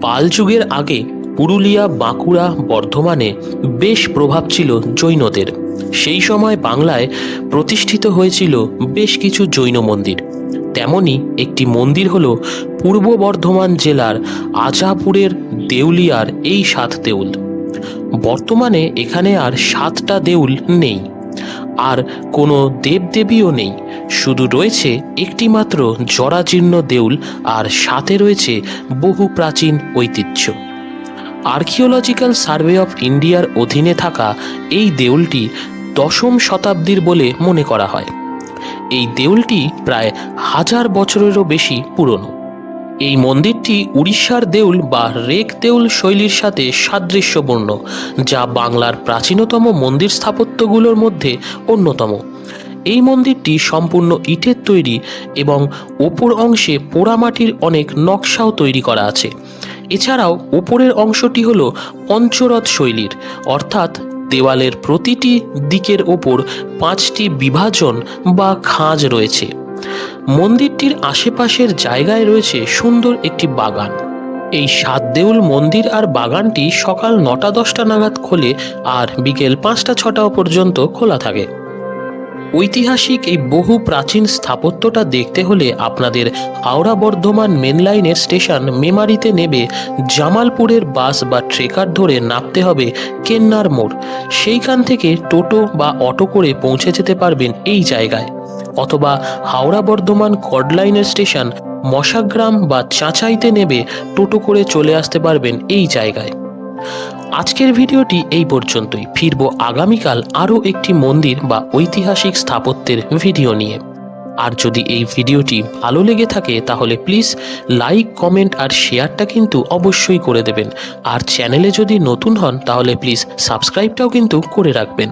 পাল যুগের আগে পুরুলিয়া, বাঁকুড়া, বর্ধমানে বেশ প্রভাব ছিল জৈনদের। সেই সময় বাংলায় প্রতিষ্ঠিত হয়েছিল বেশ কিছু জৈন মন্দির। তেমনই একটি মন্দির হল পূর্ব বর্ধমান জেলার আজাপুরের দেউলিয়ার এই 7 দেউল। বর্তমানে এখানে আর 7টা দেউল নেই, আর কোনো দেবদেবীও নেই। শুধু রয়েছে একটি মাত্র জরাজীর্ণ দেউল, আর সাথে রয়েছে বহু প্রাচীন ঐতিহ্য। আর্কিওলজিক্যাল সার্ভে অফ ইন্ডিয়ার অধীনে থাকা এই দেউলটি 10ম শতাব্দীর বলে মনে করা হয়। এই দেউলটি প্রায় 1000 বছরেরও বেশি পুরনো। এই মন্দিরটি উড়িষ্যার দেউল বা রেক দেউল শৈলীর সাথে সাদৃশ্যপূর্ণ, যা বাংলার প্রাচীনতম মন্দির স্থাপত্যগুলোর মধ্যে অন্যতম। এই মন্দিরটি সম্পূর্ণ ইটের তৈরি এবং ওপর অংশে পোড়ামাটির অনেক নকশাও তৈরি করা আছে। এছাড়াও ওপরের অংশটি হল পঞ্চরথ শৈলীর, অর্থাৎ দেওয়ালের প্রতিটি দিকের ওপর 5টি বিভাজন বা খাঁজ রয়েছে। মন্দিরটির আশেপাশের জায়গায় রয়েছে সুন্দর একটি বাগান। এই 7 দেউল মন্দির আর বাগানটি সকাল 9টা-10টা নাগাদ খোলে আর বিকেল 5টা-6টা পর্যন্ত খোলা থাকে। ঐতিহাসিক এই বহু প্রাচীন স্থাপত্যটা দেখতে হলে আপনাদের হাওড়া বর্ধমান মেন লাইনের স্টেশন মেমারিতে নেবে জামালপুরের বাস বা ট্রেকার ধরে নামতে হবে কেন্নার মোড়। সেইখান থেকে টোটো বা অটো করে পৌঁছে যেতে পারবেন এই জায়গায়, অথবা হাওড়া বর্ধমান কর্ড লাইনের স্টেশন মশাগ্রাম বা চাঁচাইতে নেবে টোটো করে চলে আসতে পারবেন এই জায়গায়। আজকের ভিডিওটি এই পর্যন্তই। ফিরবো আগামীকাল আরও একটি মন্দির বা ঐতিহাসিক স্থাপত্যের ভিডিও নিয়ে। আর যদি এই ভিডিওটি ভালো লেগে থাকে তাহলে প্লিজ লাইক, কমেন্ট আর শেয়ারটা কিন্তু অবশ্যই করে দেবেন। আর চ্যানেলে যদি নতুন হন তাহলে প্লিজ সাবস্ক্রাইবটাও কিন্তু করে রাখবেন।